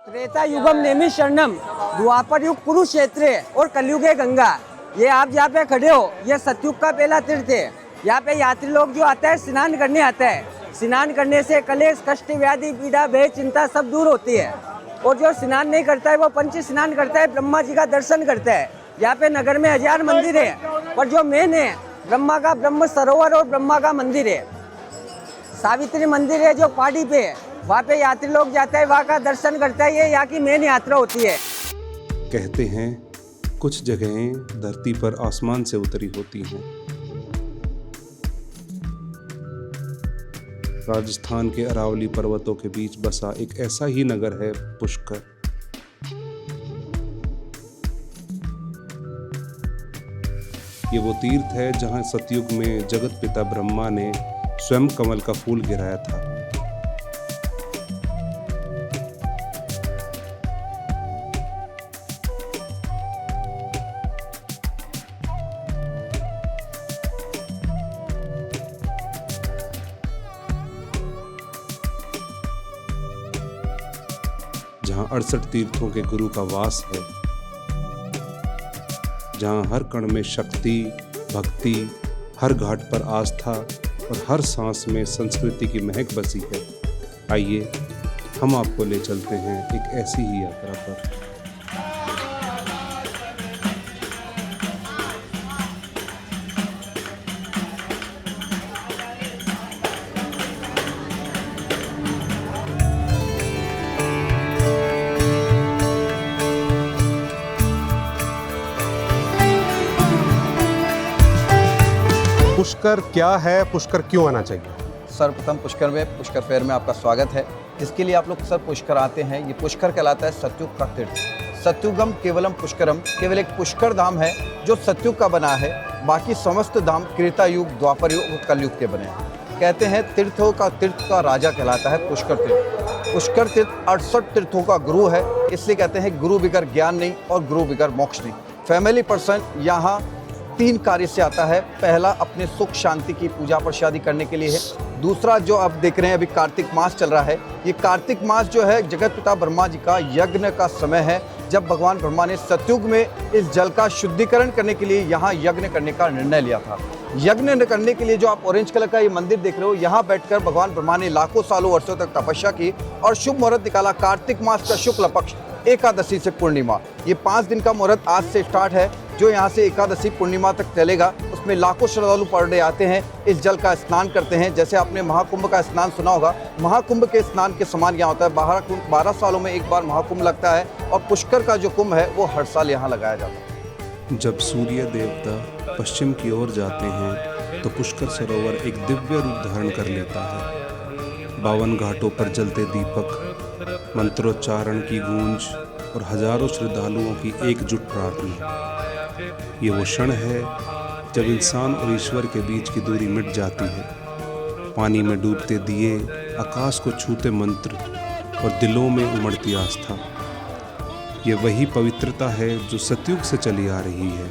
त्रेता युगम नेमि शरणम, द्वापर युग कुरुक्षेत्र और कलयुग है गंगा। ये आप जहाँ पे खड़े हो, ये सतयुग का पहला तीर्थ है। यहाँ पे यात्री लोग जो आता है स्नान करने आता है। स्नान करने से कलेश, कष्ट, व्याधि, पीड़ा, भय, चिंता सब दूर होती है। और जो स्नान नहीं करता है वो पंच स्नान करता है, ब्रह्मा जी का दर्शन करता है। यहाँ पे नगर में 1000 मंदिर है, पर जो मेन है ब्रह्मा का ब्रह्म सरोवर और ब्रह्मा का मंदिर है। सावित्री मंदिर है जो पहाड़ी पे है, वहाँ पे यात्री लोग जाते हैं, वहाँ का दर्शन करता है। ये यहाँ की मेन यात्रा होती है। कहते हैं कुछ जगहें धरती पर आसमान से उतरी होती हैं। राजस्थान के अरावली पर्वतों के बीच बसा एक ऐसा ही नगर है पुष्कर। ये वो तीर्थ है जहां सतयुग में जगत पिता ब्रह्मा ने स्वयं कमल का फूल गिराया था। जहां 68 तीर्थों के गुरु का वास है, जहां हर कण में शक्ति, भक्ति, हर घाट पर आस्था और हर सांस में संस्कृति की महक बसी है। आइए हम आपको ले चलते हैं एक ऐसी ही यात्रा पर। पुष्कर क्या है, पुष्कर क्यों आना चाहिए? सर्वप्रथम पुष्कर फेयर में आपका स्वागत है। जिसके लिए आप लोग सर पुष्कर आते हैं, ये पुष्कर कहलाता है सतयुग का तीर्थ। सत्युगम केवलम पुष्करम, केवल एक पुष्कर धाम है जो सतयुग का बना है। बाकी समस्त धाम त्रेता युग, द्वापर युग और कलयुग के बने हैं। कहते हैं तीर्थ का राजा कहलाता है पुष्कर तीर्थ। पुष्कर तीर्थ 68 तीर्थों का गुरु है, इसलिए कहते हैं गुरु बिगर ज्ञान नहीं और गुरु बिगर मोक्ष नहीं। फैमिली पर्सन यहाँ 3 कार्य से आता है। पहला अपने सुख शांति की पूजा प्रसादी करने के लिए है। दूसरा जो आप देख रहे हैं अभी कार्तिक मास चल रहा है, ये कार्तिक मास जो है जगत पिता ब्रह्मा जी का यज्ञ का समय है, जब भगवान ब्रह्मा ने सतयुग में इस जल का शुद्धिकरण करने के लिए यहाँ यज्ञ करने का निर्णय लिया था। यज्ञ करने के लिए जो आप ऑरेंज कलर का ये मंदिर देख रहे हो, यहाँ बैठकर भगवान ब्रह्मा ने लाखों सालों वर्षों तक तपस्या की और शुभ मुहूर्त निकाला। कार्तिक मास का शुक्ल पक्ष एकादशी से पूर्णिमा, ये 5 दिन का मुहूर्त आज से स्टार्ट है, जो यहाँ से एकादशी पूर्णिमा तक चलेगा। उसमें लाखों श्रद्धालु पर डे आते हैं, इस जल का स्नान करते हैं। जैसे आपने महाकुंभ का स्नान सुना होगा, महाकुंभ के स्नान के समान यहाँ होता है। 12 सालों में एक बार महाकुंभ लगता है और पुष्कर का जो कुंभ है वो हर साल यहाँ लगाया जाता है। जब सूर्य देवता पश्चिम की ओर जाते हैं तो पुष्कर सरोवर एक दिव्य रूप धारण कर लेता है। 52 घाटों पर जलते दीपक, मंत्रोच्चारण की गूंज और हजारों श्रद्धालुओं की एकजुट प्रार्थना। ये वो क्षण है जब इंसान और ईश्वर के बीच की दूरी मिट जाती है। पानी में डूबते दिए, आकाश को छूते मंत्र और दिलों में उमड़ती आस्था। ये वही पवित्रता है जो सतयुग से चली आ रही है,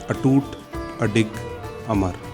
अटूट, अडिग, अमर।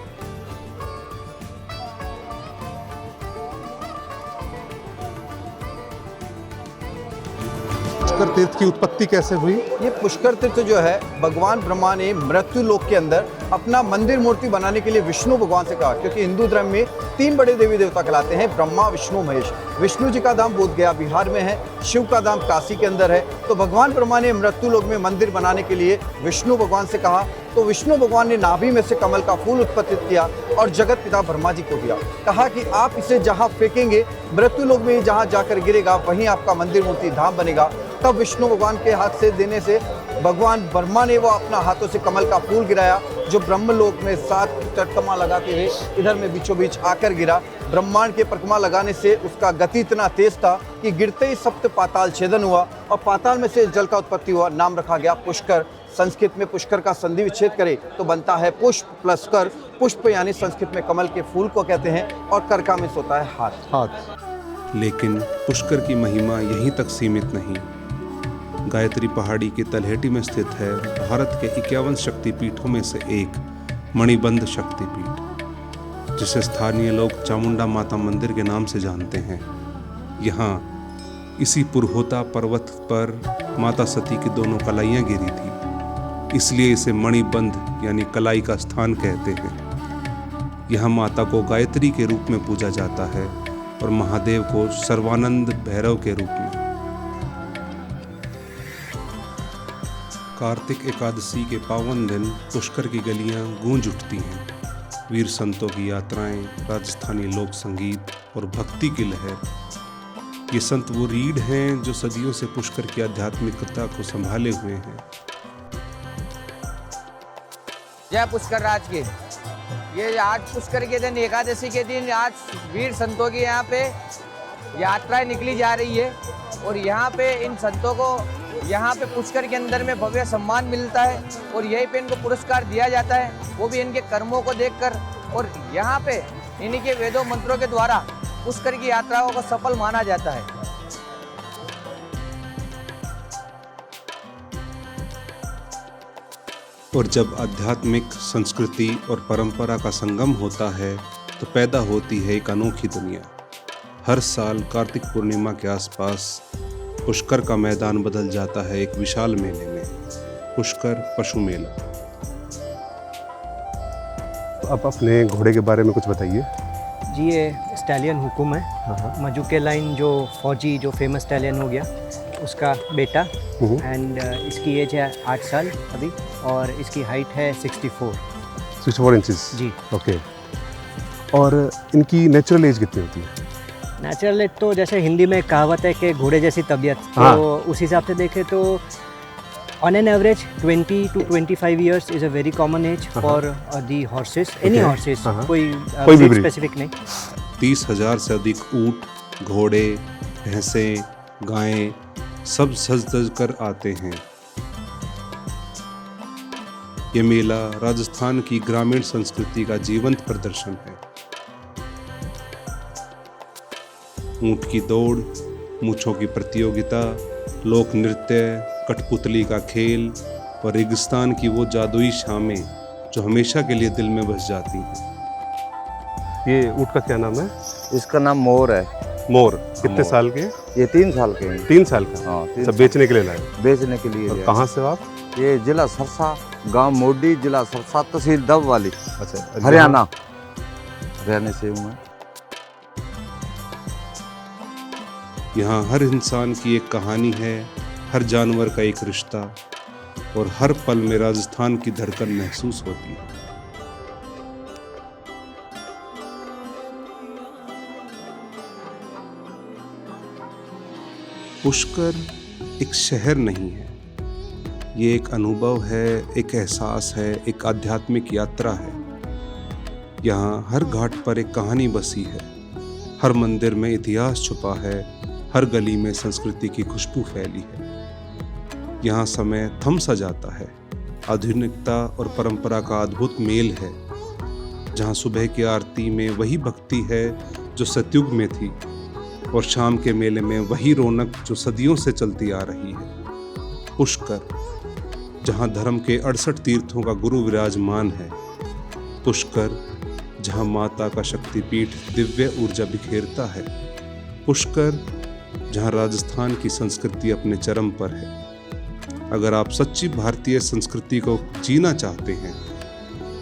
पुष्कर तीर्थ की उत्पत्ति कैसे हुई? ये पुष्कर तीर्थ जो है, भगवान ब्रह्मा ने मृत्यु लोक के अंदर अपना मंदिर मूर्ति बनाने के लिए विष्णु भगवान से कहा, क्योंकि हिंदू धर्म में 3 बड़े देवी देवता कहलाते हैं, ब्रह्मा, विष्णु, महेश। विष्णु जी का धाम बोधगया बिहार में है, शिव का धाम काशी के अंदर है। तो भगवान ब्रह्मा ने मृत्यु लोक में मंदिर बनाने के लिए विष्णु भगवान से कहा, तो विष्णु भगवान ने नाभि में से कमल का फूल उत्पत्ति किया और जगत पिता ब्रह्मा जी को दिया। कहा कि आप इसे जहाँ फेंकेंगे, मृत्यु लोक में जहाँ जाकर गिरेगा, वहीं आपका मंदिर मूर्ति धाम बनेगा। तब विष्णु भगवान के हाथ से देने से भगवान ब्रह्मा ने वो अपना हाथों से कमल का फूल गिराया, जो ब्रह्मलोक में 7 चटकमा लगाते हुए इधर में बीचों बीच आकर गिरा। ब्रह्मांड के परिक्रमा लगाने से उसका गति इतना तेज था कि गिरते ही सप्त पाताल छेदन हुआ और पाताल में से इस जल का उत्पत्ति हुआ। नाम रखा गया पुष्कर। संस्कृत में पुष्कर का संधि विच्छेद करे तो बनता है पुष्प प्लस कर। पुष्प यानी संस्कृत में कमल के फूल को कहते हैं और कर का मिस होता है हाथ। लेकिन पुष्कर की महिमा यहीं तक सीमित नहीं। गायत्री पहाड़ी की तलहटी में स्थित है भारत के 51 शक्तिपीठों में से एक मणिबंध शक्तिपीठ, जिसे स्थानीय लोग चामुंडा माता मंदिर के नाम से जानते हैं। यहाँ इसी पुरहोता पर्वत पर माता सती की दोनों कलाइयाँ गिरी थी, इसलिए इसे मणिबंध यानी कलाई का स्थान कहते हैं। यहाँ माता को गायत्री के रूप में पूजा जाता है और महादेव को सर्वानंद भैरव के रूप में। कार्तिक एकादशी के पावन दिन पुष्कर की गलियां गूंज उठती हैं। वीर संतों की यात्राएं, राजस्थानी लोक संगीत और भक्ति की लहर। ये संत वो रीढ़ हैं जो सदियों से पुष्कर की आध्यात्मिकता को संभाले हुए हैं। जय पुष्कर राज की। ये आज पुष्कर के दिन, एकादशी के दिन, आज वीर संतों की यहाँ पे यात्राएं निकली जा रही है और यहाँ पे इन संतों को यहाँ पे पुष्कर के अंदर में भव्य सम्मान मिलता है और यहीं पे इनको पुरस्कार दिया जाता है, वो भी इनके कर्मों को देखकर। और यहाँ पे इन्हीं के वेदों मंत्रों के द्वारा पुष्कर की यात्राओं को सफल माना जाता है। और जब आध्यात्मिक संस्कृति और परंपरा का संगम होता है तो पैदा होती है एक अनोखी दुनिया। हर साल कार्तिक पूर्णिमा के आसपास पुष्कर का मैदान बदल जाता है एक विशाल मेले में, पुष्कर पशु मेला। तो आप अपने घोड़े के बारे में कुछ बताइए। जी, ये स्टैलियन हुकुम है। मजुके लाइन जो फौजी जो फेमस स्टैलियन हो गया उसका बेटा, एंड इसकी एज है 8 साल अभी और इसकी हाइट है 64 इंचेस। जी ओके। और इनकी नेचुरल एज कितनी होती है? नेचुरल एज तो जैसे हिंदी में कहावत है कि घोड़े जैसी तबीयत, तो उस हिसाब से देखें तो on an average 20 to 25 years is a very common age for the horses, any horses, कोई स्पेसिफिक नहीं। 30,000 से अधिक ऊंट, घोड़े, भैंसें, गायें सब सज-धज कर आते हैं। ये मेला राजस्थान की ग्रामीण संस्कृति का जीवंत प्रदर्शन है। ऊंट की दौड़, मूंछों की प्रतियोगिता, लोक नृत्य, कठपुतली का खेल और रेगिस्तान की वो जादुई शामें जो हमेशा के लिए दिल में बस जाती हैं। ये ऊँट का क्या नाम है? इसका नाम मोर है। मोर। कितने मोर। साल के? ये 3 साल के हैं। 3 साल का? हाँ, 3 सब बेचने के लिए लाए? बेचने के लिए और लिया। कहाँ से हो आप? ये जिला सरसा, गांव मोडी, जिला सरसा, तहसील दब वाली, अच्छा, हरियाणा। हरियाणा से हूँ मैं। यहाँ हर इंसान की एक कहानी है, हर जानवर का एक रिश्ता और हर पल में राजस्थान की धड़कन महसूस होती है। पुष्कर एक शहर नहीं है, ये एक अनुभव है, एक एहसास है, एक आध्यात्मिक यात्रा है। यहाँ हर घाट पर एक कहानी बसी है, हर मंदिर में इतिहास छुपा है, हर गली में संस्कृति की खुशबू फैली है। यहाँ समय थम सा जाता है, आधुनिकता और परंपरा का अद्भुत मेल है। जहाँ सुबह की आरती में वही भक्ति है जो सतयुग में थी और शाम के मेले में वही रौनक जो सदियों से चलती आ रही है। पुष्कर, जहाँ धर्म के 68 तीर्थों का गुरु विराजमान है। पुष्कर, जहाँ माता का शक्तिपीठ दिव्य ऊर्जा बिखेरता है। पुष्कर, जहाँ राजस्थान की संस्कृति अपने चरम पर है। अगर आप सच्ची भारतीय संस्कृति को जीना चाहते हैं,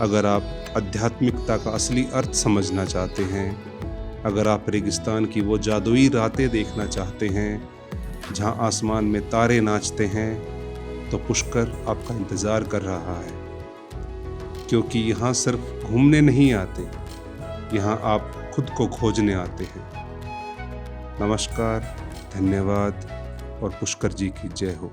अगर आप आध्यात्मिकता का असली अर्थ समझना चाहते हैं, अगर आप रेगिस्तान की वो जादुई रातें देखना चाहते हैं जहाँ आसमान में तारे नाचते हैं, तो पुष्कर आपका इंतज़ार कर रहा है। क्योंकि यहाँ सिर्फ घूमने नहीं आते, यहाँ आप खुद को खोजने आते हैं। नमस्कार, धन्यवाद और पुष्कर जी की जय हो।